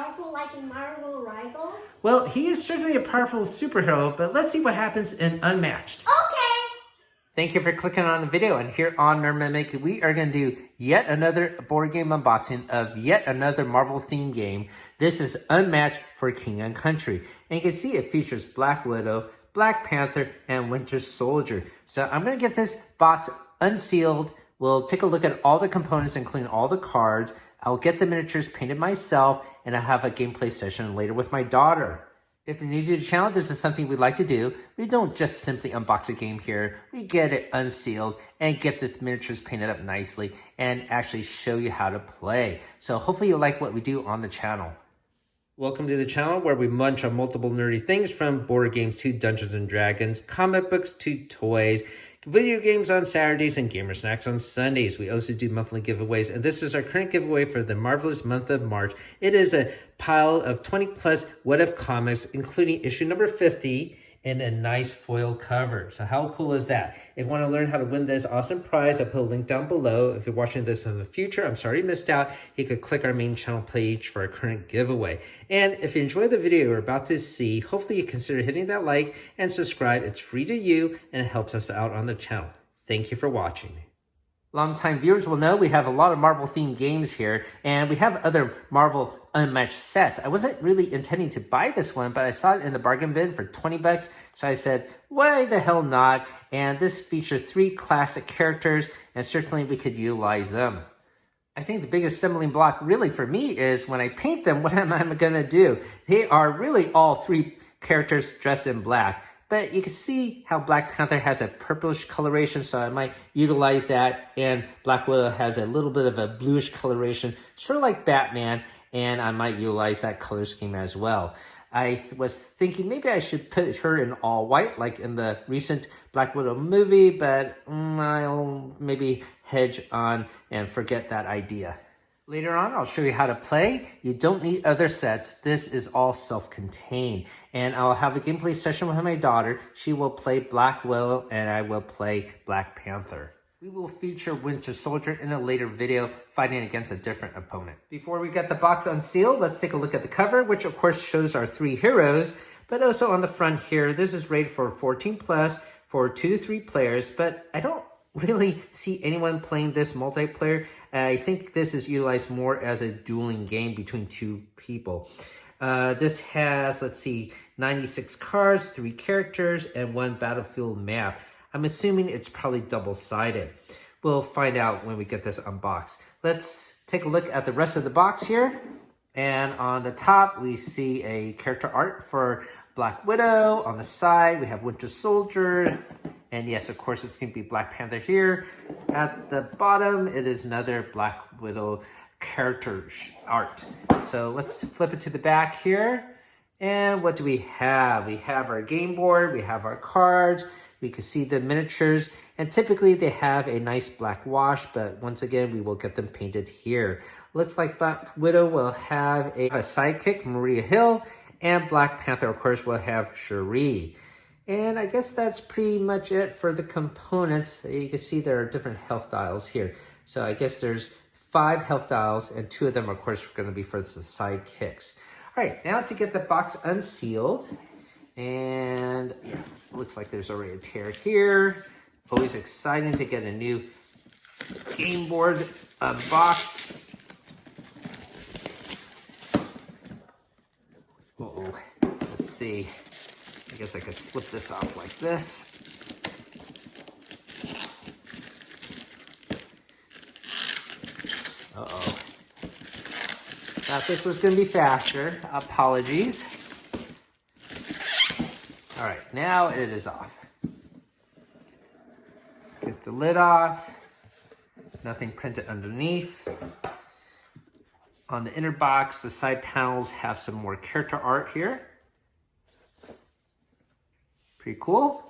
powerful like in Marvel Rivals? Well, he is certainly a powerful superhero, but let's see what happens in Unmatched. Okay! Thank you for clicking on the video, and here on Nerdmimic, we are going to do yet another board game unboxing of yet another Marvel themed game. This is Unmatched for King and Country, and you can see it features Black Widow, Black Panther, and Winter Soldier. So I'm going to get this box unsealed. We'll take a look at all the components, including all the cards. I'll get the miniatures painted myself, and I'll have a gameplay session later with my daughter. If you're new to the channel, this is something we'd like to do. We don't just simply unbox a game here. We get it unsealed and get the miniatures painted up nicely and actually show you how to play. So hopefully you like what we do on the channel. Welcome to the channel where we munch on multiple nerdy things, from board games to Dungeons and Dragons, comic books to toys, video games on Saturdays, and gamer snacks on Sundays. We also do monthly giveaways, and this is our current giveaway for the marvelous month of March. It is a pile of 20 plus What If comics, including issue number 50 in a nice foil cover. So how cool is that? If you want to learn how to win this awesome prize, I'll put a link down below. If you're watching this in the future, I'm sorry you missed out. You could click our main channel page for our current giveaway. And if you enjoy the video you're about to see, hopefully you consider hitting that like and subscribe. It's free to you and it helps us out on the channel. Thank you for watching. Longtime viewers will know we have a lot of Marvel themed games here, and we have other Marvel Unmatched sets. I wasn't really intending to buy this one, but I saw it in the bargain bin for 20 bucks. So I said, why the hell not? And this features 3 classic characters, and certainly we could utilize them. I think the biggest stumbling block really for me is when I paint them, what am I going to do? They are really all 3 characters dressed in black. But you can see how Black Panther has a purplish coloration, so I might utilize that. And Black Widow has a little bit of a bluish coloration, sort of like Batman, and I might utilize that color scheme as well. I was thinking maybe I should put her in all white, like in the recent Black Widow movie, but I'll maybe hedge on and forget that idea. Later on, I'll show you how to play. You don't need other sets. This is all self-contained. And I'll have a gameplay session with my daughter. She will play Black Widow and I will play Black Panther. We will feature Winter Soldier in a later video fighting against a different opponent. Before we get the box unsealed, let's take a look at the cover, which of course shows our 3 heroes. But also on the front here, this is rated for 14 plus for 2 to 3 players, but I don't really see anyone playing this multiplayer. I think this is utilized more as a dueling game between 2 people. This has, let's see, 96 cards, 3 characters, and 1 battlefield map. I'm assuming it's probably double-sided. We'll find out when we get this unboxed. Let's take a look at the rest of the box here. And on the top, we see a character art for Black Widow. On the side, we have Winter Soldier. And yes, of course, it's going to be Black Panther here. At the bottom, it is another Black Widow character art. So let's flip it to the back here. And what do we have? We have our game board. We have our cards. We can see the miniatures. And typically, they have a nice black wash. But once again, we will get them painted here. Looks like Black Widow will have a sidekick, Maria Hill. And Black Panther, of course, will have Shuri. And I guess that's pretty much it for the components. You can see there are different health dials here. So I guess there's 5 health dials, and 2 of them, of course, are going to be for the sidekicks. All right, now to get the box unsealed. And looks like there's already a tear here. Always exciting to get a new game board box. Uh-oh, let's see. I guess I could slip this off like this. Uh-oh. Thought this was going to be faster. Apologies. All right, now it is off. Get the lid off. Nothing printed underneath. On the inner box, the side panels have some more character art here. Pretty cool.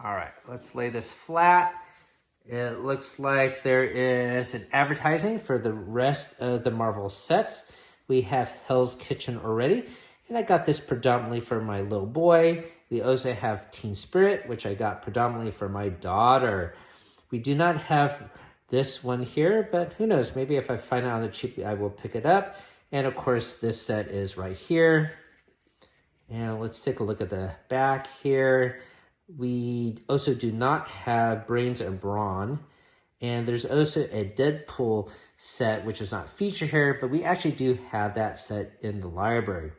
All right, let's lay this flat. It looks like there is an advertising for the rest of the Marvel sets. We have Hell's Kitchen already, and I got this predominantly for my little boy. We also have Teen Spirit, which I got predominantly for my daughter. We do not have this one here, but who knows? Maybe if I find it on the cheap, I will pick it up. And of course, this set is right here. And let's take a look at the back here. We also do not have Brains and Brawn. And there's also a Deadpool set, which is not featured here, but we actually do have that set in the library.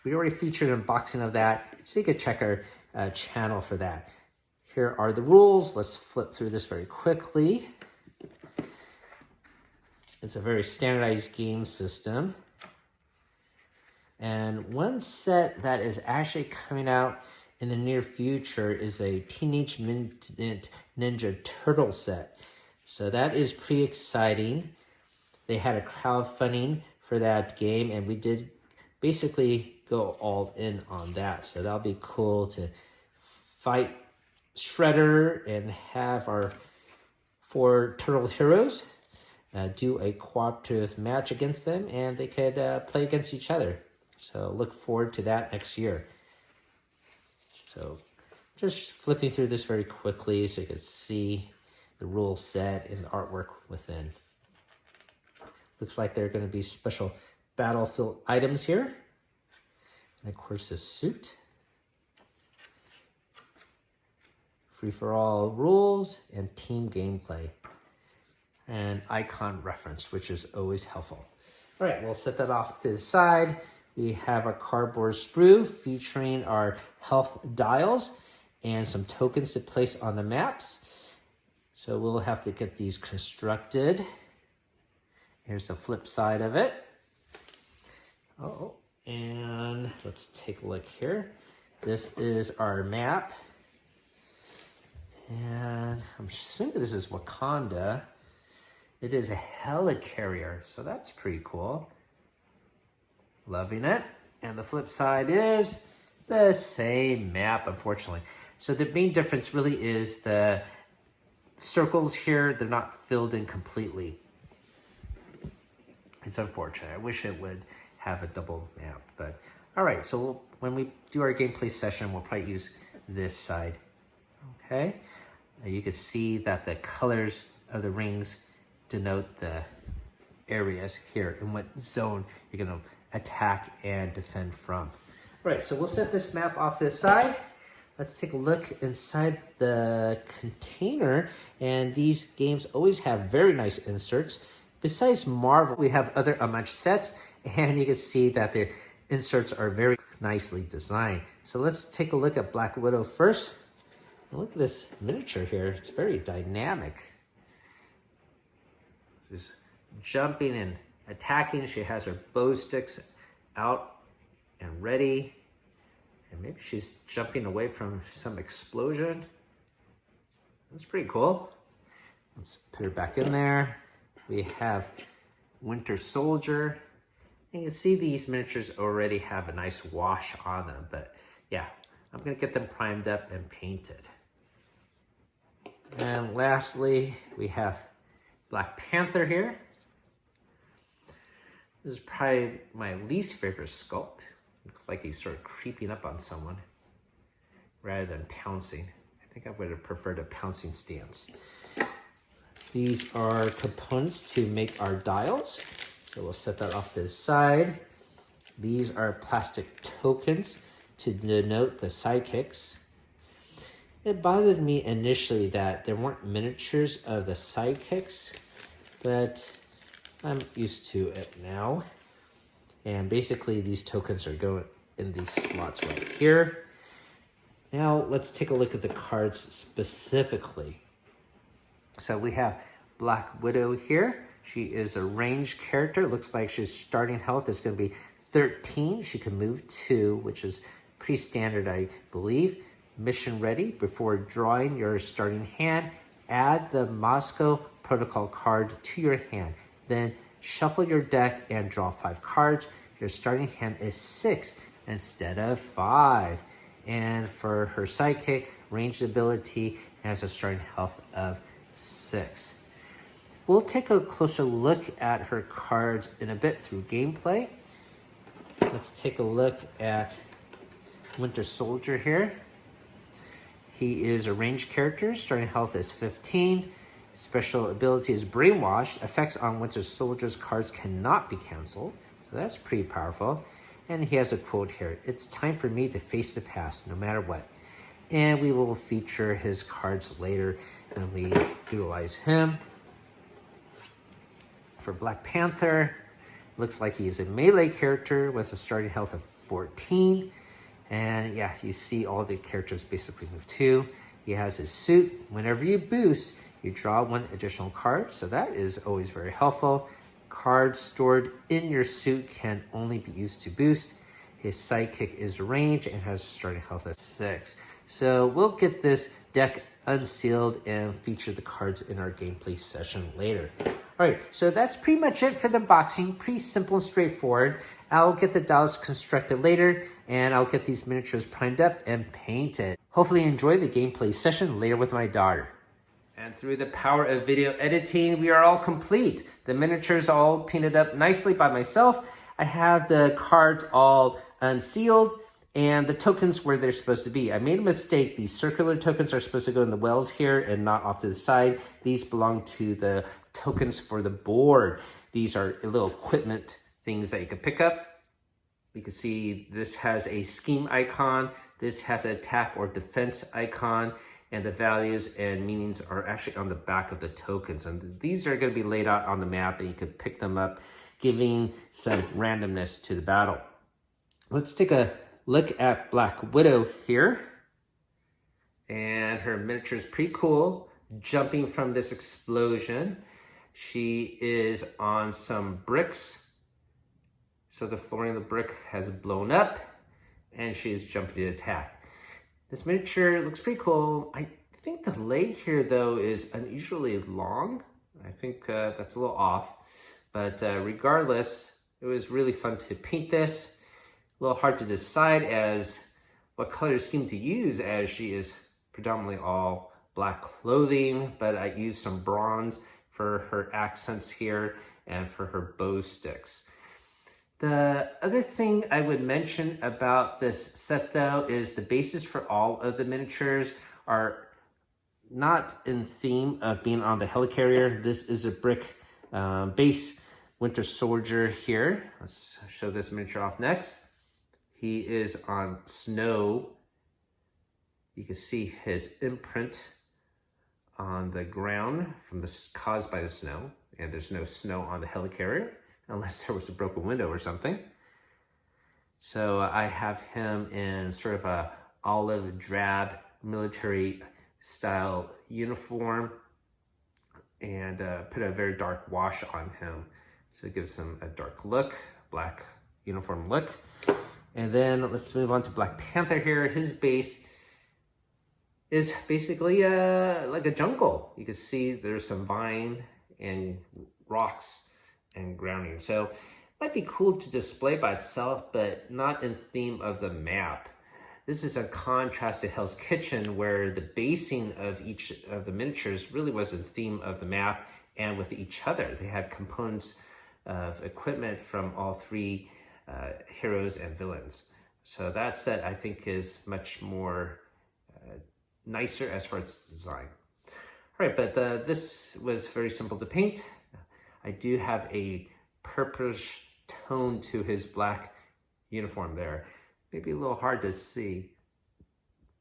We already featured an unboxing of that, so you could check our channel for that. Here are the rules. Let's flip through this very quickly. It's a very standardized game system. And one set that is actually coming out in the near future is a Teenage Mutant Ninja Turtle set. So that is pretty exciting. They had a crowdfunding for that game, and we did basically go all in on that. So that'll be cool to fight Shredder and have our 4 turtle heroes do a cooperative match against them, and they could play against each other. So look forward to that next year. So just flipping through this very quickly so you can see the rule set and the artwork within. Looks like there are going to be special battlefield items here. And of course this suit. Free-for-all rules and team gameplay. And icon reference, which is always helpful. All right, we'll set that off to the side. We have our cardboard sprue featuring our health dials and some tokens to place on the maps. So we'll have to get these constructed. Here's the flip side of it. Oh, and let's take a look here. This is our map. And I'm assuming this is Wakanda. It is a helicarrier, so that's pretty cool. Loving it. And the flip side is the same map, unfortunately. So the main difference really is the circles here, they're not filled in completely. It's unfortunate. I wish it would have a double map, but all right. So when we do our gameplay session, we'll probably use this side. Okay. You can see that the colors of the rings denote the areas here and what zone you're going to attack and defend from. All right, so we'll set this map off to the side. Let's take a look inside the container. And these games always have very nice inserts. Besides Marvel, we have other Unmatched sets, and you can see that their inserts are very nicely designed. So let's take a look at Black Widow first. Look at this miniature here. It's very dynamic. She's jumping and attacking. She has her bow sticks out and ready. And maybe she's jumping away from some explosion. That's pretty cool. Let's put her back in there. We have Winter Soldier. And you can see these miniatures already have a nice wash on them. But yeah, I'm going to get them primed up and painted. And lastly, we have Black Panther here. This is probably my least favorite sculpt. Looks like he's sort of creeping up on someone rather than pouncing. I think I would have preferred a pouncing stance. These are components to make our dials. So we'll set that off to the side. These are plastic tokens to denote the sidekicks. It bothered me initially that there weren't miniatures of the sidekicks, but I'm used to it now. And basically these tokens are going in these slots right here. Now let's take a look at the cards specifically. So we have Black Widow here. She is a ranged character. Looks like she's starting health is going to be 13. She can move 2, which is pretty standard, I believe. Mission ready. Before drawing your starting hand, add the Moscow Protocol card to your hand. Then shuffle your deck and draw 5 cards. Your starting hand is 6 instead of 5. And for her sidekick, ranged ability, has a starting health of 6. We'll take a closer look at her cards in a bit through gameplay. Let's take a look at Winter Soldier here. He is a ranged character, starting health is 15. Special ability is Brainwash. Effects on Winter Soldier's cards cannot be canceled. So that's pretty powerful. And he has a quote here. It's time for me to face the past, no matter what. And we will feature his cards later when we utilize him. For Black Panther, looks like he is a melee character with a starting health of 14. And yeah, you see all the characters basically move too. He has his suit. Whenever you boost, you draw one additional card. So that is always very helpful. Cards stored in your suit can only be used to boost. His sidekick is range and has a starting health of 6. So we'll get this deck unsealed and feature the cards in our gameplay session later. All right, so that's pretty much it for the unboxing. Pretty simple and straightforward. I'll get the dolls constructed later, and I'll get these miniatures primed up and painted. Hopefully enjoy the gameplay session later with my daughter. And through the power of video editing, we are all complete. The miniatures all painted up nicely by myself. I have the cards all unsealed and the tokens where they're supposed to be. I made a mistake. These circular tokens are supposed to go in the wells here and not off to the side. These belong to the tokens for the board. These are little equipment things that you can pick up. You can see this has a scheme icon. This has an attack or defense icon. And the values and meanings are actually on the back of the tokens. And these are going to be laid out on the map and you can pick them up, giving some randomness to the battle. Let's take a look at Black Widow here. And her miniature is pretty cool, jumping from this explosion. She is on some bricks. So the flooring of the brick has blown up and she is jumping to attack. This miniature looks pretty cool. I think the leg here though is unusually long. I think that's a little off, but regardless, it was really fun to paint this. A little hard to decide as what color scheme to use as she is predominantly all black clothing, but I used some bronze for her accents here and for her bow sticks. The other thing I would mention about this set though is the bases for all of the miniatures are not in theme of being on the helicarrier. This is a brick base Winter Soldier here. Let's show this miniature off next. He is on snow. You can see his imprint on the ground from this caused by the snow, and there's no snow on the helicarrier unless there was a broken window or something. So I have him in sort of a olive drab military style uniform and put a very dark wash on him. So it gives him a dark look, black uniform look. And then let's move on to Black Panther here. His base is basically like a jungle. You can see there's some vine and rocks and grounding. So it might be cool to display by itself, but not in theme of the map. This is a contrast to Hell's Kitchen where the basing of each of the miniatures really was in theme of the map and with each other. They had components of equipment from all three heroes and villains. So that set I think is much more nicer as far as design. All right, but this was very simple to paint. I do have a purplish tone to his black uniform there. Maybe a little hard to see,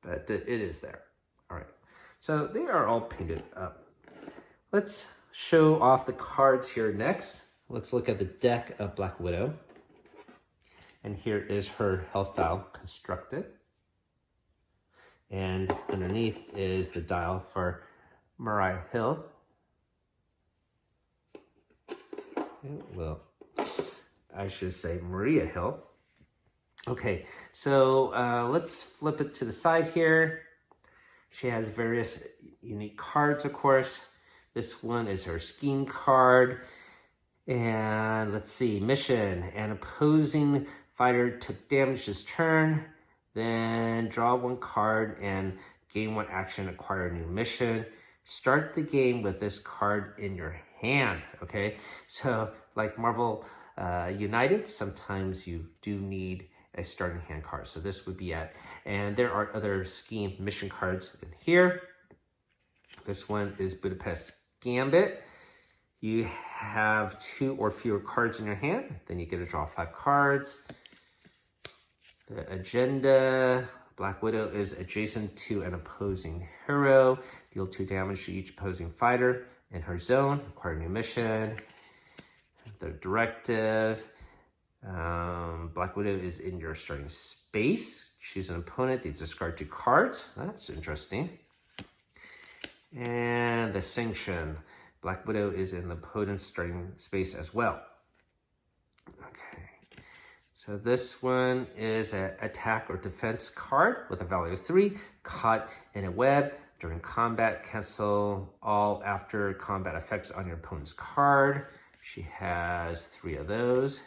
but it is there. All right, so they are all painted up. Let's show off the cards here next. Let's look at the deck of Black Widow. And here is her health dial constructed. And underneath is the dial for Mariah Hill. Well, I should say Maria Hill. Okay, so let's flip it to the side here. She has various unique cards, of course. This one is her scheme card. And let's see, mission. An opposing fighter took damage this turn. Then draw one card and gain one action, acquire a new mission. Start the game with this card in your hand, okay? So like Marvel United, sometimes you do need a starting hand card. So this would be it. And there are other scheme mission cards in here. This one is Budapest Gambit, you have 2 or fewer cards in your hand. Then you get to draw 5 cards. The Agenda, Black Widow is adjacent to an opposing hero. Deal 2 damage to each opposing fighter in her zone. Require new mission. The Directive, Black Widow is in your starting space. Choose an opponent. They discard 2 cards. That's interesting. And the Sanction, Black Widow is in the opponent's starting space as well. Okay. So this one is an attack or defense card with a value of 3. Caught in a web. During combat, cancel all after combat effects on your opponent's card. She has 3 of those.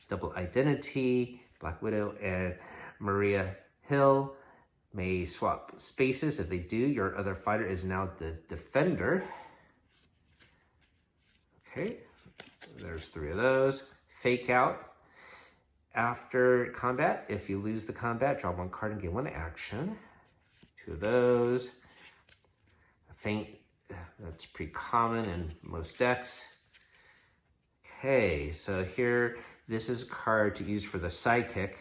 Double Identity, Black Widow and Maria Hill may swap spaces. If they do, your other fighter is now the defender. Okay, there's 3 of those. Fake Out. After combat, if you lose the combat, draw 1 card and gain 1 action. 2 of those. Faint, that's pretty common in most decks. Okay, so here, this is a card to use for the Sidekick.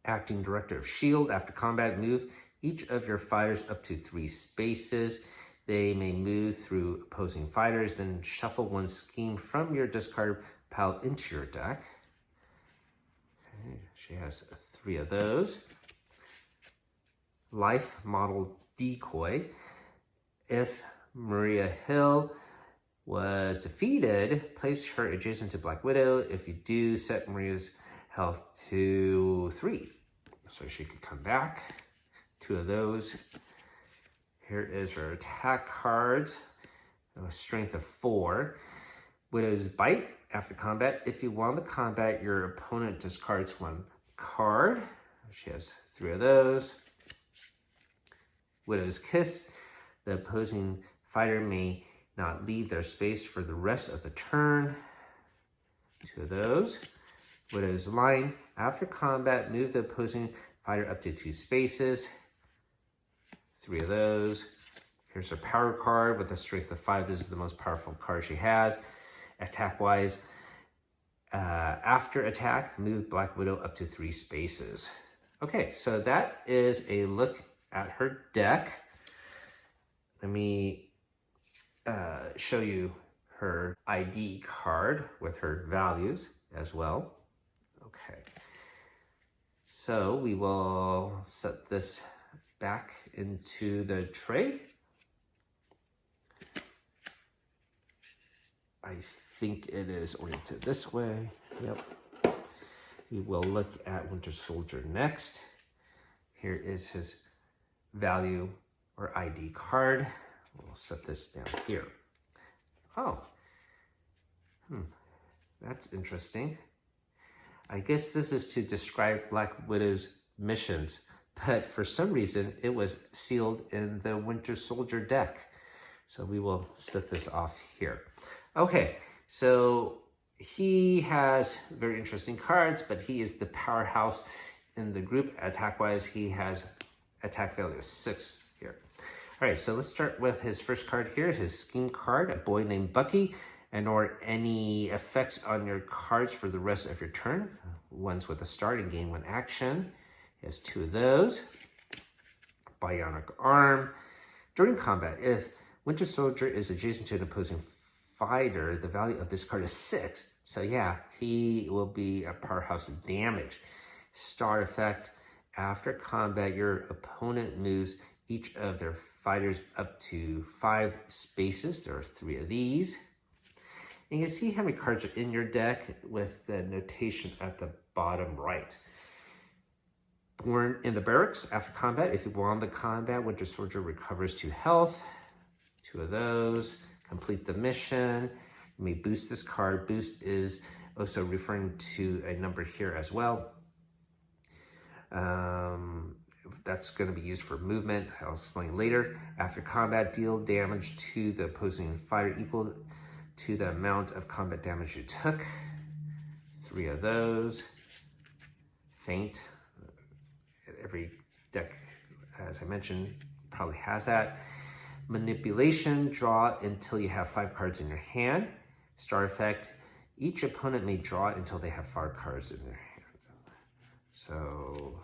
Acting Director of S.H.I.E.L.D. After combat, move each of your fighters up to 3 spaces. They may move through opposing fighters, then shuffle 1 scheme from your discard pile into your deck. Okay, she has 3 of those. Life Model Decoy. If Maria Hill was defeated, place her adjacent to Black Widow. If you do, set Maria's health to 3. So she could come back. 2 of those. Here is her attack cards. A strength of 4. Widow's Bite. After combat, if you won the combat, your opponent discards 1 card. She has 3 of those. Widow's Kiss. The opposing fighter may not leave their space for the rest of the turn. 2 of those. Widow's Line. After combat, move the opposing fighter up to 2 spaces. 3 of those. Here's her power card with a strength of 5. This is the most powerful card she has. Attack-wise, after attack, move Black Widow up to 3 spaces. Okay, so that is a look at her deck. Let me show you her ID card with her values as well. Okay, so we will set this back into the tray. I think it is oriented this way. Yep. We will look at Winter Soldier next. Here is his value or ID card. We'll set this down here. Oh, that's interesting. I guess this is to describe Black Widow's missions, but for some reason it was sealed in the Winter Soldier deck. So we will set this off here. Okay, so he has very interesting cards, but he is the powerhouse in the group. Attack-wise, he has attack value of 6 here. All right, so let's start with his first card here, his scheme card, a boy named Bucky, and or any effects on your cards for the rest of your turn. One's with a start and gain 1 action. He has 2 of those. Bionic Arm. During combat, if Winter Soldier is adjacent to an opposing fighter, the value of this card is 6. So yeah, he will be a powerhouse of damage. Star effect. After combat, your opponent moves each of their fighters up to 5 spaces. There are 3 of these. And you can see how many cards are in your deck with the notation at the bottom right. Born in the Barracks. After combat, if you won the combat, Winter Soldier recovers 2 health. 2 of those. Complete the mission. You may boost this card. Boost is also referring to a number here as well. That's going to be used for movement. I'll explain later. After combat, deal damage to the opposing fighter equal to the amount of combat damage you took. 3 of those. Faint. Every deck, as I mentioned, probably has that. Manipulation, draw until you have 5 cards in your hand. Star effect, each opponent may draw until they have 5 cards in their hand. So,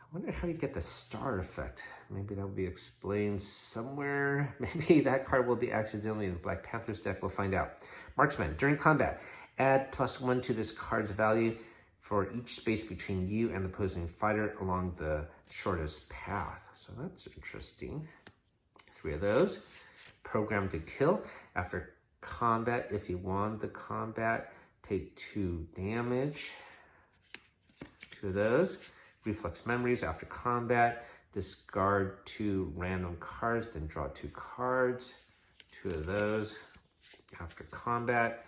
I wonder how you get the star effect. Maybe that will be explained somewhere. Maybe that card will be accidentally in Black Panther's deck. We'll find out. Marksman, during combat, add +1 to this card's value for each space between you and the opposing fighter along the shortest path. So that's interesting. 3 of those. Program to kill. After combat, if you won the combat, take 2 damage. 2 of those. Reflex memories. After combat, discard 2 random cards, then draw 2 cards. 2 of those. After combat,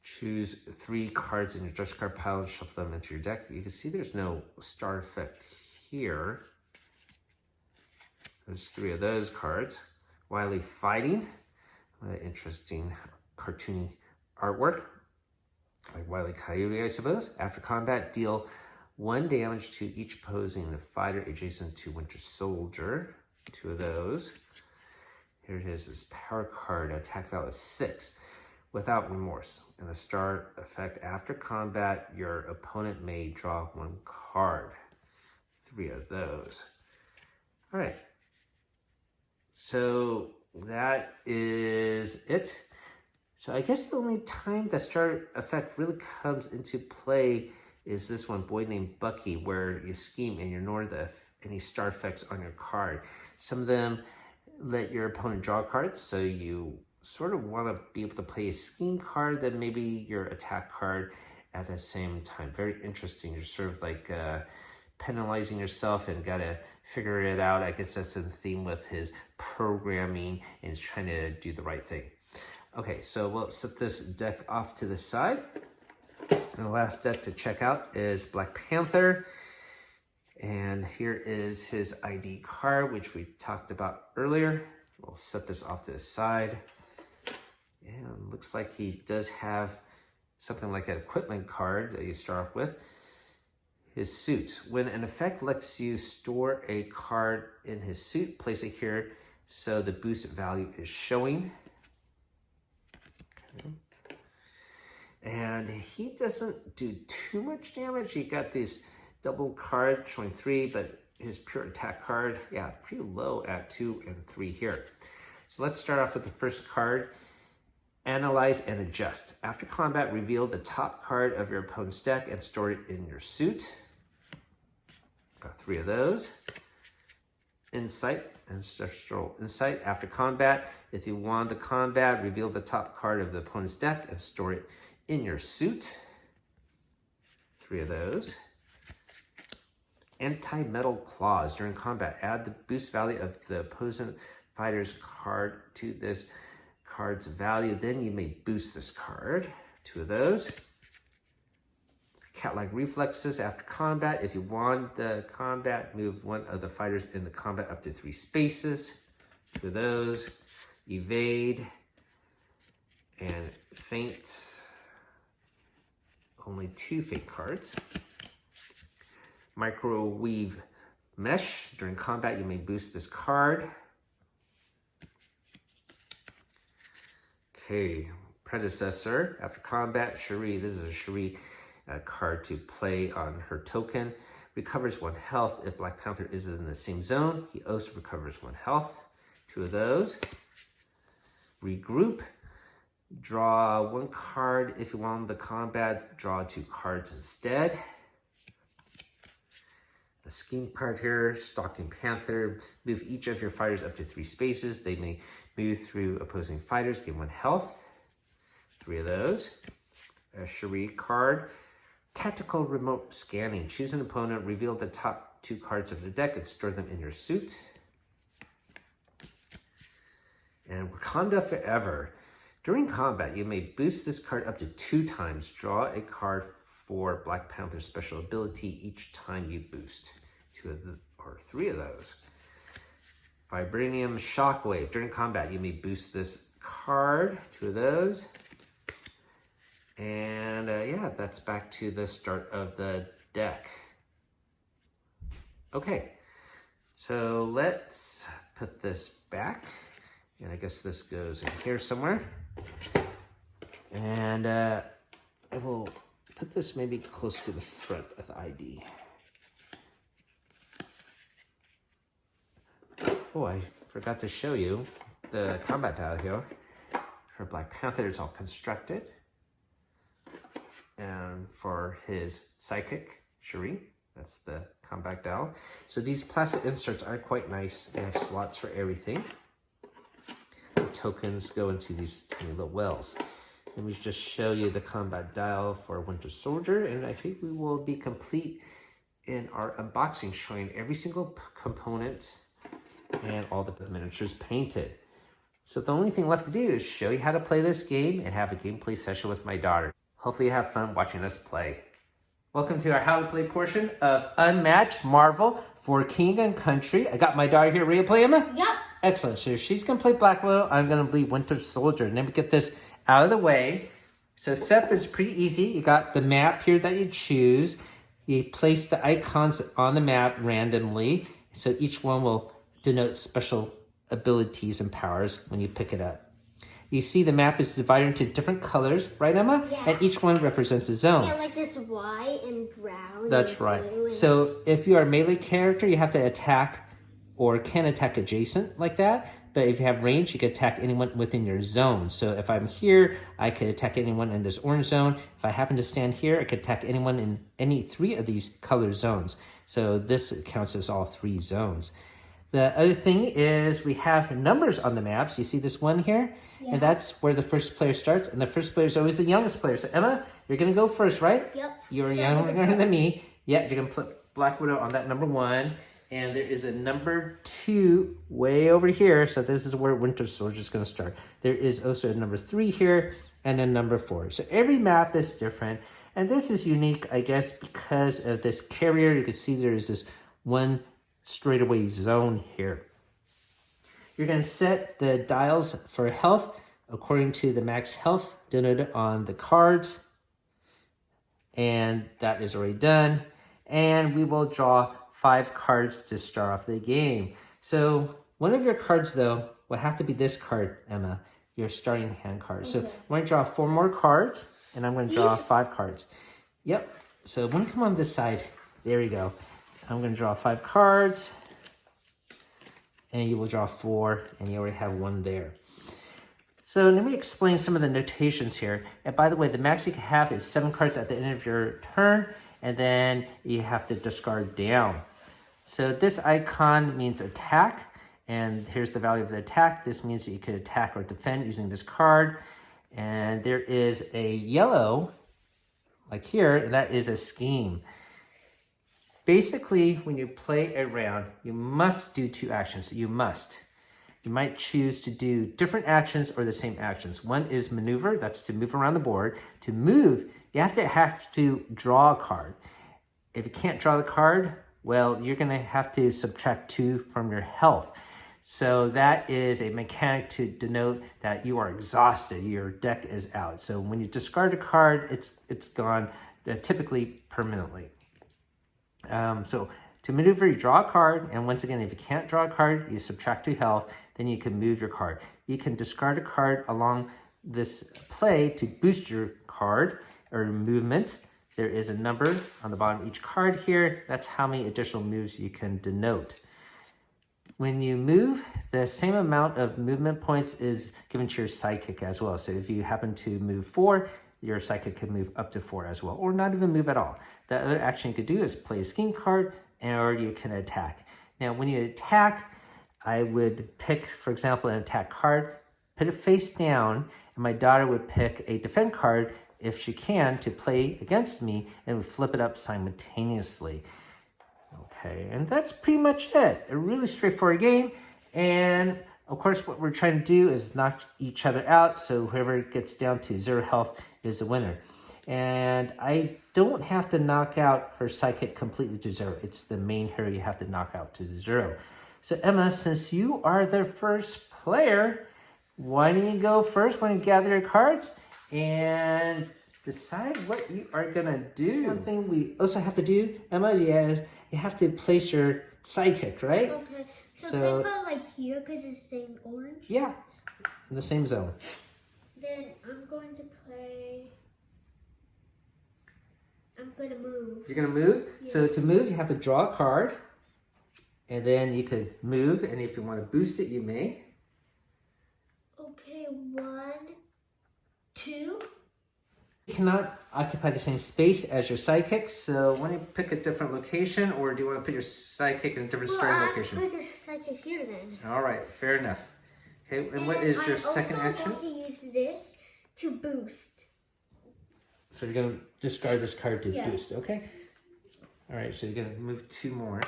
choose 3 cards in your discard pile and shuffle them into your deck. You can see there's no star effect here. There's 3 of those cards. Wily Fighting. Interesting cartoony artwork. Like Wile E. Coyote, I suppose. After combat, deal 1 damage to each opposing fighter adjacent to Winter Soldier. 2 of those. Here it is, this power card, attack value is 6, without remorse. And the star effect, after combat, your opponent may draw 1 card. 3 of those. All right. So that is it. So I guess the only time the star effect really comes into play is this one, Boy Named Bucky, where you scheme and you ignore any star effects on your card. Some of them let your opponent draw cards, so you sort of want to be able to play a scheme card, then maybe your attack card at the same time. Very interesting. You're sort of like penalizing yourself and got to figure it out. I guess that's the theme with his programming, and he's trying to do the right thing. Okay, so we'll set this deck off to the side. And the last deck to check out is Black Panther. And here is his ID card, which we talked about earlier. We'll set this off to the side. And looks like he does have something like an equipment card that you start off with. His suit. When an effect lets you store a card in his suit, place it here so the boost value is showing. Okay. And he doesn't do too much damage. You got these double card showing 3, but his pure attack card, yeah, pretty low at 2 and 3 here. So let's start off with the first card. Analyze and adjust. After combat, reveal the top card of your opponent's deck and store it in your suit. Got 3 of those. Insight, Ancestral Insight. After combat, if you won the combat, reveal the top card of the opponent's deck and store it in your suit. 3 of those. Anti-Metal Claws. During combat, add the boost value of the opposing fighter's card to this card's value. Then you may boost this card. 2 of those. Cat-like reflexes. After combat, if you won the combat, move 1 of the fighters in the combat up to 3 spaces. 2 of those. Evade and Feint. Only 2 Feint cards. Microwave Mesh. During combat, you may boost this card. Okay, Predecessor. After combat, Cherie. This is a Cherie card to play on her token. Recovers 1 health if Black Panther is in the same zone. He also recovers 1 health. 2 of those. Regroup. Draw 1 card. If you won the combat, draw 2 cards instead. The scheme card here, Stalking Panther. Move each of your fighters up to 3 spaces. They may move through opposing fighters, gain 1 health. 3 of those. A Cherie card. Tactical Remote Scanning. Choose an opponent, reveal the top 2 cards of the deck, and store them in your suit. And Wakanda Forever. During combat, you may boost this card up to 2 times. Draw a card for Black Panther's special ability each time you boost. 2 of the, or 3 of those. Vibranium Shockwave. During combat, you may boost this card. 2 of those. And yeah, that's back to the start of the deck. Okay, so let's put this back. And I guess this goes in here somewhere. And I will put this maybe close to the front of the ID. Oh, I forgot to show you the combat dial here. For Black Panther, it's all constructed. And for his psychic, Shuri, that's the combat dial. So these plastic inserts are quite nice. They have slots for everything. The tokens go into these tiny little wells. Let me just show you the combat dial for Winter Soldier, and I think we will be complete in our unboxing, showing every single component and all the miniatures painted. So the only thing left to do is show you how to play this game and have a gameplay session with my daughter. Hopefully you have fun watching us play. Welcome to our how to play portion of Unmatched Marvel for King and Country. I got my daughter here. Ready to play, Emma? Yep. Excellent. So she's going to play Black Widow. I'm going to be Winter Soldier. And then we get this out of the way. So setup is pretty easy. You got the map here that you choose. You place the icons on the map randomly. So each one will denote special abilities and powers when you pick it up. You see the map is divided into different colors, right, Emma? Yeah. And each one represents a zone. Yeah, like this white and brown. That's right. So if you are a melee character, you have to attack or can attack adjacent like that. But if you have range, you can attack anyone within your zone. So if I'm here, I could attack anyone in this orange zone. If I happen to stand here, I could attack anyone in any 3 of these color zones. So this counts as all 3 zones. The other thing is we have numbers on the maps. You see this one here? Yeah. And that's where the first player starts. And the first player is always the youngest player. So Emma, you're going to go first, right? Yep. You're younger than me. Yeah, you're going to put Black Widow on that number 1. And there is a number 2 way over here. So this is where Winter Soldier is going to start. There is also a number 3 here and a number 4. So every map is different. And this is unique, I guess, because of this carrier. You can see there is this one straightaway zone here. You're going to set the dials for health according to the max health denoted on the cards. And that is already done. And we will draw 5 cards to start off the game. So one of your cards, though, will have to be this card, Emma, your starting hand card. Okay. So I'm going to draw 4 more cards, and I'm going to draw 5 cards. Yep. So when you come on this side, there we go. I'm going to draw 5 cards, and you will draw 4, and you already have 1 there. So let me explain some of the notations here. And by the way, the max you can have is 7 cards at the end of your turn, and then you have to discard down. So this icon means attack, and here's the value of the attack. This means that you could attack or defend using this card. And there is a yellow, like here, and that is a scheme. Basically, when you play a round, you must do 2 actions. You must. You might choose to do different actions or the same actions. One is maneuver, that's to move around the board. To move, you have to draw a card. If you can't draw the card, well, you're going to have to subtract 2 from your health. So that is a mechanic to denote that you are exhausted. Your deck is out. So when you discard a card, it's gone, typically permanently. So to maneuver, you draw a card, and once again, if you can't draw a card, you subtract 2 health, then you can move your card. You can discard a card along this play to boost your card or movement. There is a number on the bottom of each card here. That's how many additional moves you can denote. When you move, the same amount of movement points is given to your sidekick as well. So if you happen to move 4, your sidekick could move up to 4 as well, or not even move at all. The other action you could do is play a scheme card, or you can attack. Now, when you attack, I would pick, for example, an attack card, put it face down, and my daughter would pick a defend card, if she can, to play against me, and would flip it up simultaneously. Okay, and that's pretty much it. A really straightforward game, and of course, what we're trying to do is knock each other out, so whoever gets down to 0 health is the winner. And I don't have to knock out her sidekick completely to 0. It's the main hero you have to knock out to 0. So Emma, since you are the first player, why don't you go first when you gather your cards and decide what you are going to do. One thing we also have to do, Emma, is you have to place your sidekick, right? Okay, So can I put like here because it's the same orange? Yeah, in the same zone. Then I'm going to play. I'm going to move. You're going to move? Yeah. So to move, you have to draw a card. And then you could move. And if you want to boost it, you may. Okay, 1, 2. You cannot occupy the same space as your sidekick. So why don't you pick a different location, or do you want to put your sidekick in a different starting location? Well, I'll put your sidekick here then. All right, fair enough. Okay, and what is your second action? I'm also going to use this to boost. So you're going to discard this card to Yeah. boost, okay? All right, so you're going to move 2 more.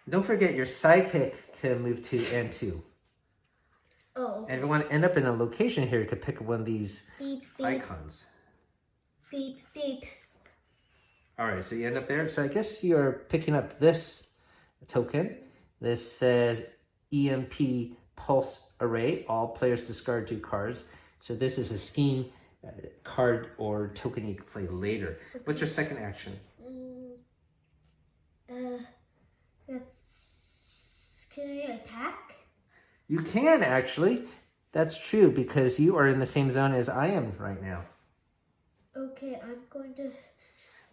Don't forget, your sidekick can move 2 and 2. Oh, okay. And if you want to end up in a location here, you could pick one of these beep, beep, icons. Beep, beep. All right, so you end up there. So I guess you're picking up this token. This says EMP Pulse Array. All players discard 2 cards. So this is a scheme card or token you can play later. Okay. What's your second action? Can I attack? You can actually. That's true because you are in the same zone as I am right now. Okay, I'm going to...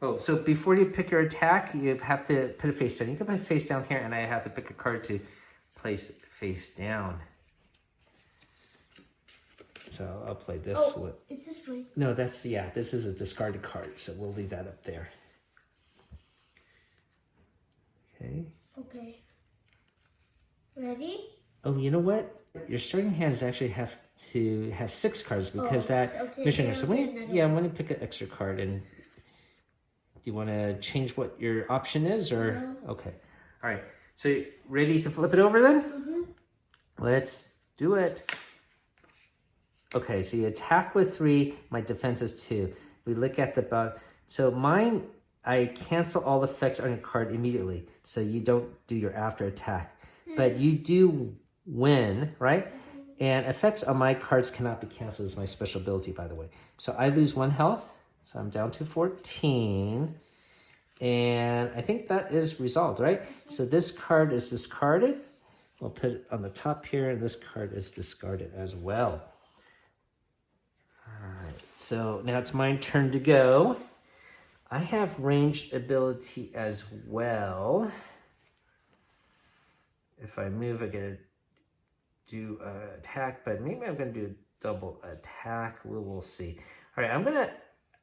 Oh, so before you pick your attack, you have to put it face down. You can put it face down here, and I have to pick a card to place it face down. So I'll play this. Oh, it's this way. No, that's, yeah, this is a discarded card, so we'll leave that up there. Okay. Okay. Ready? Oh, you know what? Your starting hands actually have to have 6 cards because mission. So when you pick an extra card, and do you want to change what your option is, or no. Okay, all right. So you ready to flip it over then? Mm-hmm. Let's do it. Okay, so you attack with 3. My defense is 2. We look at the bottom. So mine, I cancel all effects on your card immediately, so you don't do your after attack. But you do win, right? And effects on my cards cannot be canceled as my special ability, by the way. So I lose 1 health. So I'm down to 14. And I think that is resolved, right? So this card is discarded. We'll put it on the top here, and this card is discarded as well. All right, so now it's my turn to go. I have ranged ability as well. If I move, I get to do an attack, but maybe I'm going to do a double attack. We'll see. All right, I'm going to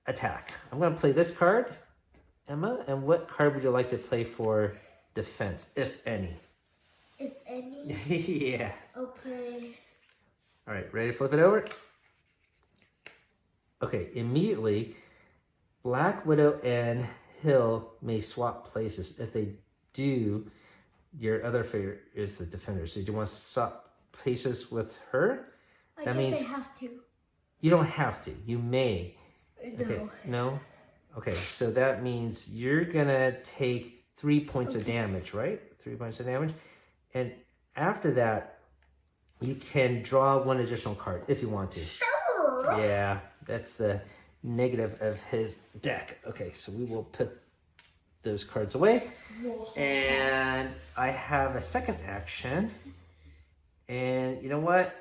attack. I'm going to play this card, Emma. And what card would you like to play for defense, if any? If any? Yeah. Okay. All right, ready to flip it over? Okay, immediately, Black Widow and Hill may swap places. If they do, your other favorite is the defender. So do you want to swap places with her? I guess I have to. You don't have to. You may. No. Okay. No? Okay, so that means you're going to take 3 points of damage, right? 3 points of damage. And after that, you can draw 1 additional card if you want to. Sure. Yeah, that's the negative of his deck. Okay, so we will put those cards away. And I have a second action. And you know what?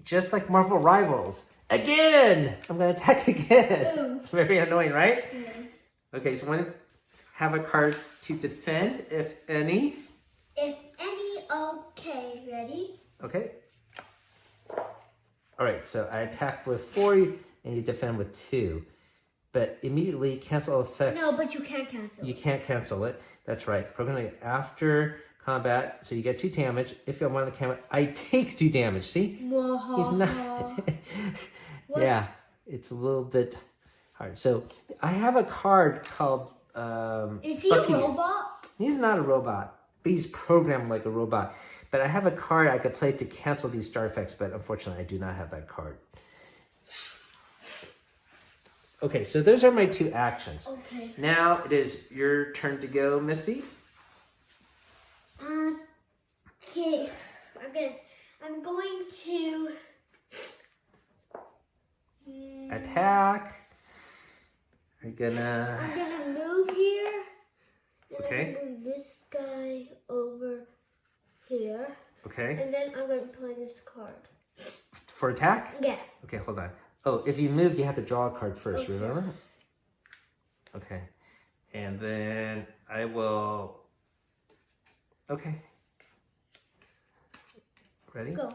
Just like Marvel Rivals, again, I'm going to attack again. Very annoying, right? Yes. Okay, so I'm going to have a card to defend, if any. If any, okay. Ready? Okay. All right, so I attack with 4 and you defend with 2. But immediately cancel all effects. No, but you can't cancel it. You can't cancel it. That's right. Programming after combat, so you get 2 damage. If you want to combat, I take 2 damage. See? He's not. Yeah, it's a little bit hard. So I have a card called. Is he Bucky. a robot? He's not a robot, but he's programmed like a robot. But I have a card I could play to cancel these star effects, but unfortunately, I do not have that card. Okay, so those are my 2 actions. Okay. Now it is your turn to go, Missy. Okay. I'm going to attack. I'm gonna move here. And Okay. I'm gonna move this guy over here. Okay. And then I'm going to play this card. For attack? Yeah. Okay, hold on. Oh, if you move, you have to draw a card first, Okay. remember? Okay. And then I will... Okay. Ready? Go.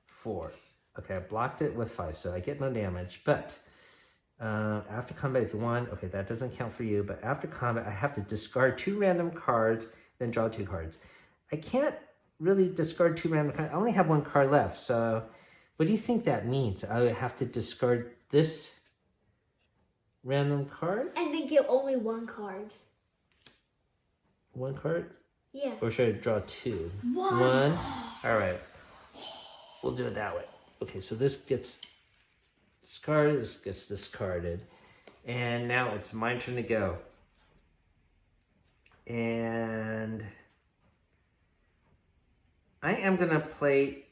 4. Okay, I blocked it with 5, so I get no damage. But after combat, if you want... Okay, that doesn't count for you. But after combat, I have to discard 2 random cards, then draw 2 cards. I can't really discard 2 random cards. I only have 1 card left, so... What do you think that means? I would have to discard this random card? And then get only 1 card. 1 card? Yeah. Or should I draw 2? 1. All right. We'll do it that way. Okay, so this gets discarded, this gets discarded. And now it's my turn to go. And I am going to play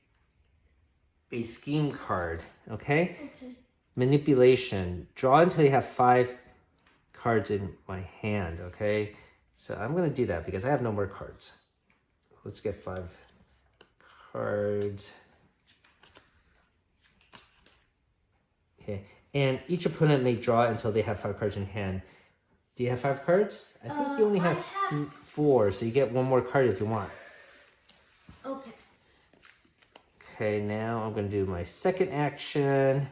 a scheme card, okay? Okay. Manipulation. Draw until you have 5 cards in my hand, okay? So I'm going to do that because I have no more cards. Let's get 5 cards. Okay, and each opponent may draw until they have 5 cards in hand. Do you have 5 cards? I think you only have 4, so you get 1 more card if you want. Okay. Okay, now I'm going to do my second action.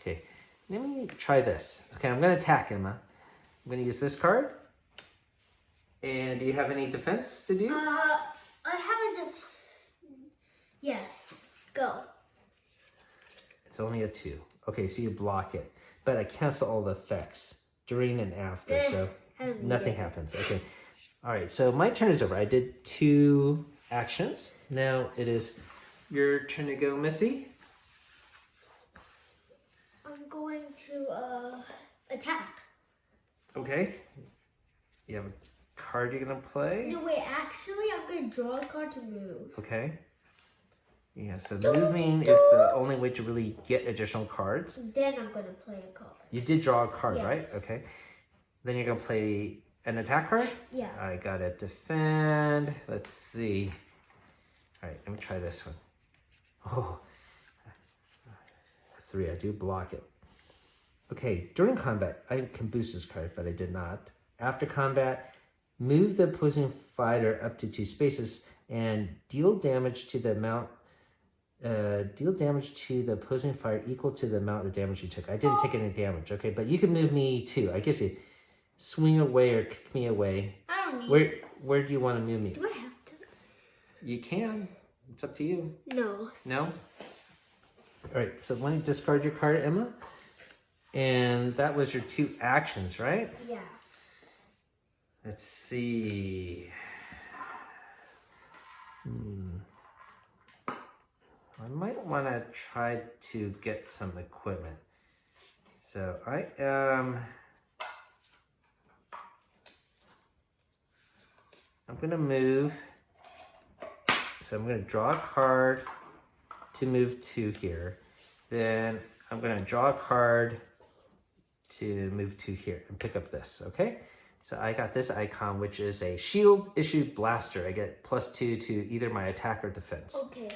Okay, let me try this. Okay, I'm going to attack Emma. I'm going to use this card. And do you have any defense to do? I have a Yes. Go. It's only a 2. Okay, so you block it. But I cancel all the effects during and after, so nothing happens. Okay. All right, so my turn is over. I did 2 actions. Now it is your turn to go, Missy. I'm going to attack. Okay. You have a card you're going to play? No, wait. Actually, I'm going to draw a card to move. Okay. Yeah, so moving is the only way to really get additional cards. Then I'm going to play a card. You did draw a card, Yes. right? Okay. Then you're going to play an attack card? Yeah. I got to defend. Let's see. All right, let me try this one. Oh, 3. I do block it. Okay, during combat, I can boost this card, but I did not. After combat, move the opposing fighter up to 2 spaces and deal damage to the amount. Deal damage to the opposing fighter equal to the amount of damage you took. I didn't take any damage, okay? But you can move me too. I guess you swing away or kick me away. I don't need Where do you want to move me? Do I have to? You can. It's up to you. No. No? All right, so why don't you discard your card, Emma? And that was your 2 actions, right? Yeah. Let's see. I might want to try to get some equipment. So I am... I'm going to move. So I'm going to draw a card to move to here. Then I'm going to draw a card to move to here and pick up this, okay? So I got this icon, which is a shield issued blaster. I get +2 to either my attack or defense. Okay.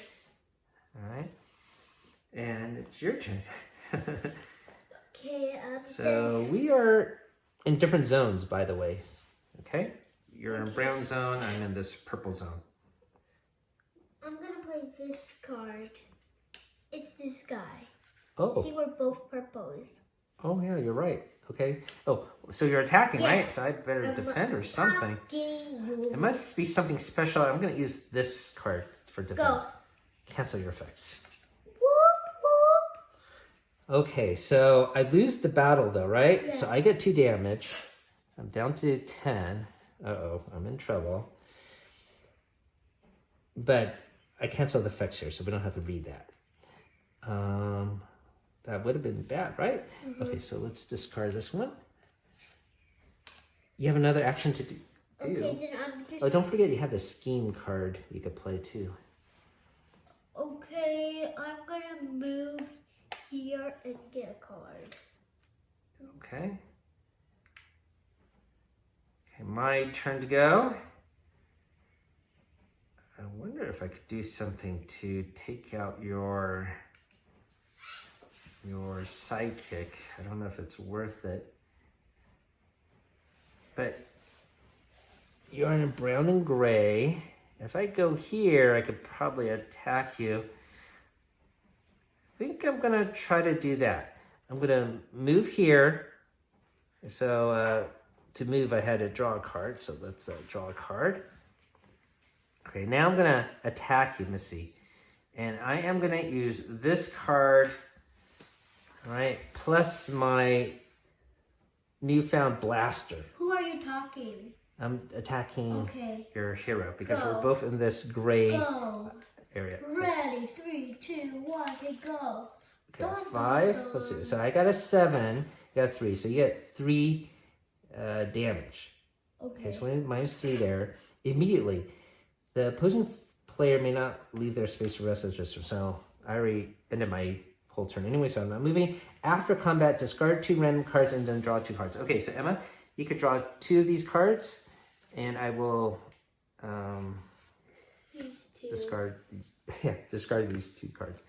All right. And it's your turn. Okay. So we are in different zones, by the way. Okay? You're in brown zone. I'm in this purple zone. I'm going to play this card. It's this guy. Oh. See, we're both purples. Oh, yeah, you're right. Okay. Oh, so you're attacking, Yeah. right? So I better defend or something. You. It must be something special. I'm going to use this card for defense. Go. Cancel your effects. Whoop, whoop. Okay, so I lose the battle, though, right? Yeah. So I get 2 damage. I'm down to 10. Uh-oh, I'm in trouble. But I cancel the effects here, so we don't have to read that. That would have been bad, right? Mm-hmm. Okay, so let's discard this one. You have another action to do. Okay, then I'm just... Oh, don't forget you have the scheme card you could play too. Okay, I'm gonna move here and get a card. Okay. Okay, my turn to go. I wonder if I could do something to take out your sidekick. I don't know if it's worth it. But you're in brown and gray. If I go here, I could probably attack you. I think I'm gonna try to do that. I'm gonna move here. So to move, I had to draw a card. So let's draw a card. Okay, now I'm gonna attack you, Missy. And I am gonna use this card, all right, plus my newfound blaster. Who are you talking? I'm attacking Okay. your hero because Go. we're both in this gray Go. area. Ready, 3, 2, 1, okay, go. Okay, Dun, 5. dun, Let's see. dun. So I got a 7. You got 3. So you get 3 damage. Okay, so -3 there. Immediately, the opposing player may not leave their space for the rest of the system. So I already ended my whole turn anyway, so I'm not moving. After combat, discard 2 random cards and then draw 2 cards. Okay, so Emma, you could draw 2 of these cards, and I will These 2. discard these. Yeah, discard these 2 cards.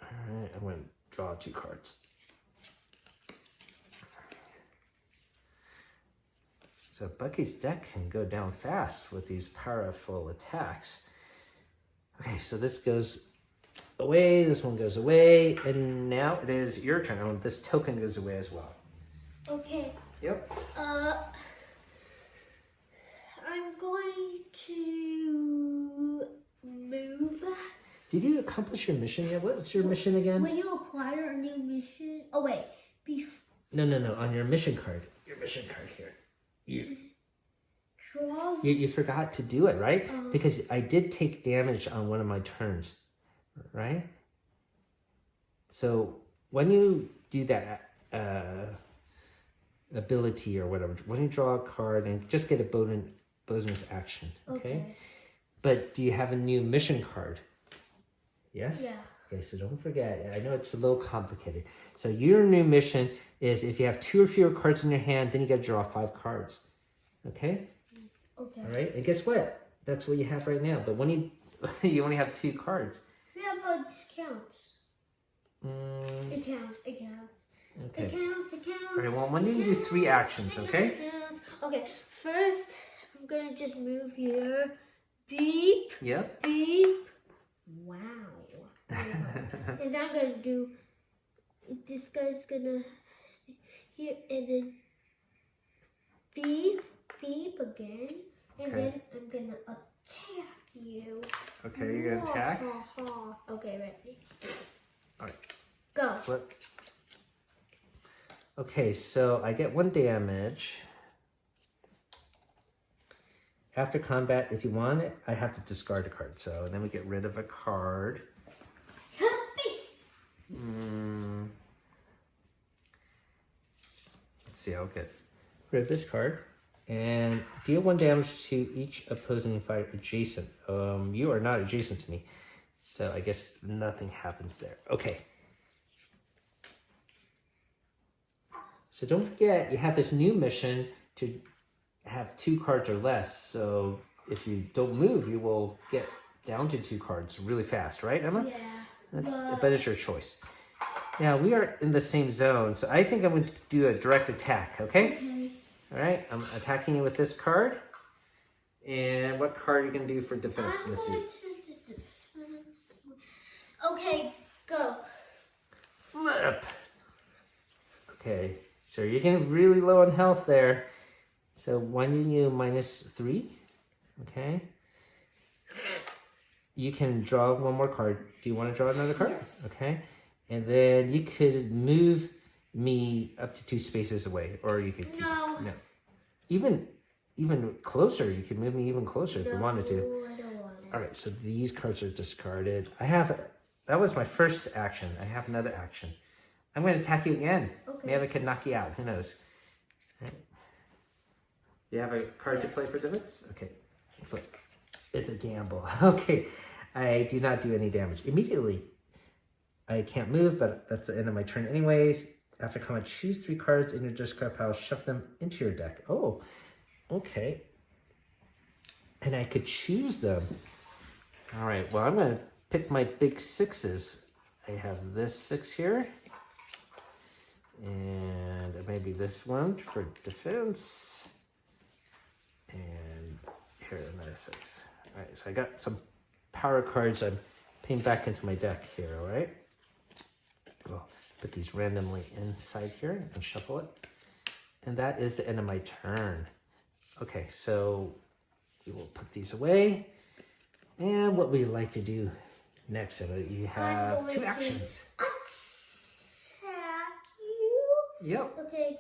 All right, I'm going to draw 2 cards. So Bucky's deck can go down fast with these powerful attacks. Okay, so this goes away, this one goes away, and now it is your turn. Oh, this token goes away as well. Okay. Yep. I'm going to move. Did you accomplish your mission yet? What's your mission again? When you acquire a new mission, oh wait, No, on your mission card. Your mission card here. draw. You forgot to do it, right? Because I did take damage on one of my turns, right? So when you do that ability or whatever, when you draw a card and just get a bonus action, okay? But do you have a new mission card? Yes? Yeah. Okay, so don't forget. I know it's a little complicated. So your new mission is if you have 2 or fewer cards in your hand, then you got to draw 5 cards. Okay? Okay. All right. And guess what? That's what you have right now. But when you you only have 2 cards. Yeah, but this counts. It counts. Okay. It counts. All right. Well, when you do 3 actions, okay? It counts. Okay. First, I'm gonna just move here. Beep. Yep. Beep. Wow. And then I'm gonna do. This guy's gonna stay here, and then beep, beep again, and then I'm gonna attack you. Okay, you're gonna attack. Okay, ready. All right. Go. Flip. Okay, so I get 1 damage. After combat, if you want it, I have to discard a card. So then we get rid of a card. Let's see, I'll get rid of this card. And deal 1 damage to each opposing fighter adjacent. You are not adjacent to me. So I guess nothing happens there. Okay. So don't forget, you have this new mission to have 2 cards or less. So if you don't move, you will get down to 2 cards really fast, right, Emma? Yeah. But it's your choice. Now, we are in the same zone, so I think I'm going to do a direct attack, okay? All right, I'm attacking you with this card. And what card are you going to do for defense, I'm Missy? going to do defense. Okay, go. Flip! Okay, so you're getting really low on health there. So when you -3, okay? You can draw 1 more card. Do you want to draw another card? Yes. Okay. And then you could move me up to 2 spaces away, or you could keep, No. even closer. You could move me even closer if you wanted to. I don't want it. All right, so these cards are discarded. That was my first action. I have another action. I'm going to attack you again. Okay. Maybe I could knock you out. Who knows? All right. You have a card to Yes. play for defense? Okay. Flip. It's a gamble. Okay. I do not do any damage. Immediately, I can't move, but that's the end of my turn anyways. After combat, choose 3 cards in your discard pile, shuffle them into your deck. Oh, okay. And I could choose them. All right, well, I'm going to pick my big 6s. I have this 6 here. And maybe this one for defense. And here, another 6. All right, so I got some power cards I'm putting back into my deck here, all right? We'll put these randomly inside here and shuffle it. And that is the end of my turn. Okay, so we will put these away. And what we like to do next, Emma, you have 2 actions. Attack you. Yep. Okay.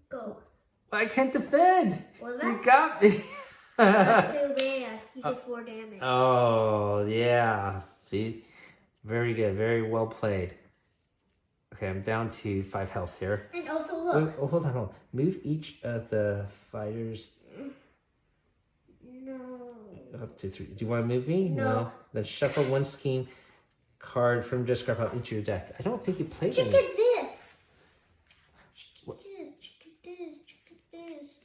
Go. I can't defend. Well, You got me. I feel bad. You did 4 damage. Oh, yeah. See? Very good. Very well played. Okay, I'm down to 5 health here. And also look. Oh, hold on. Move each of the fighters up to 3. Do you want to move me? No. Then shuffle 1 scheme card from discard pile into your deck. I don't think you played Check any. at this. Check at this.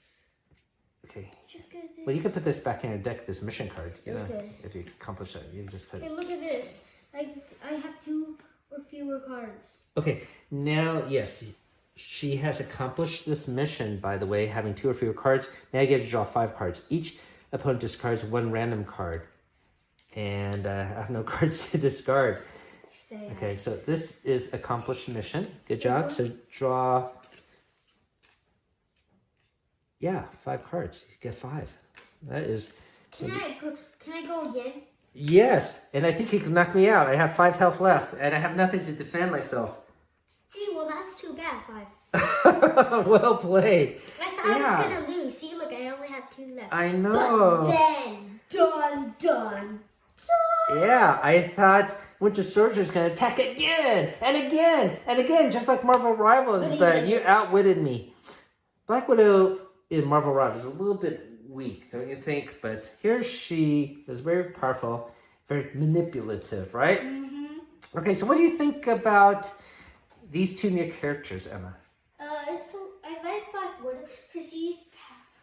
Okay. Check at this. Well, you can put this back in your deck, this mission card. You know, Okay. if you accomplish that, you can just put it. Hey, look at this. I have 2 or fewer cards. Okay, now, yes, she has accomplished this mission, by the way, having 2 or fewer cards. Now you get to draw 5 cards. Each opponent discards 1 random card. And I have no cards to discard. Okay, so this is accomplished mission. Good job. So draw, 5 cards. You get 5. That is... Can I go again? Yes, and I think you can knock me out. I have 5 health left, and I have nothing to defend myself. Gee, well, that's too bad, 5. Well played. I thought I was going to lose. See, look, I only have 2 left. I know. But then, dun. Yeah, I thought Winter Soldier's going to attack again, and again, just like Marvel Rivals, but you outwitted me. Black Widow in Marvel Rivals is a little bit weak, don't you think? But here she is very powerful, very manipulative, right? Mm-hmm. Okay, so what do you think about these 2 new characters, Emma? So I like Black Widow because she's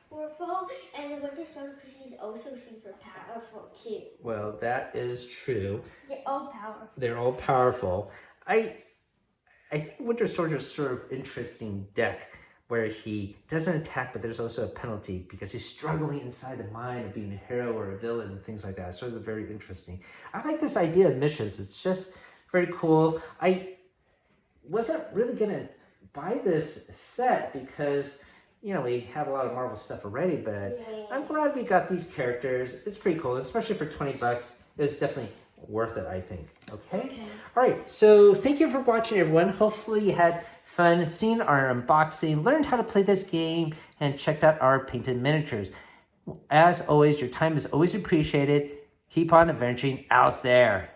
powerful, and Winter Soldier because he's also super powerful too. Well, that is true. They're all powerful. They're all powerful. I think Winter Soldier's sort of interesting deck where he doesn't attack, but there's also a penalty because he's struggling inside the mind of being a hero or a villain and things like that. It's sort of very interesting. I like this idea of missions. It's just very cool. I wasn't really going to buy this set because, you know, we have a lot of Marvel stuff already, but I'm glad we got these characters. It's pretty cool, especially for $20. It's definitely worth it, I think. Okay? All right. So thank you for watching, everyone. Hopefully you had fun seeing our unboxing, learned how to play this game, and checked out our painted miniatures. As always, your time is always appreciated. Keep on adventuring out there.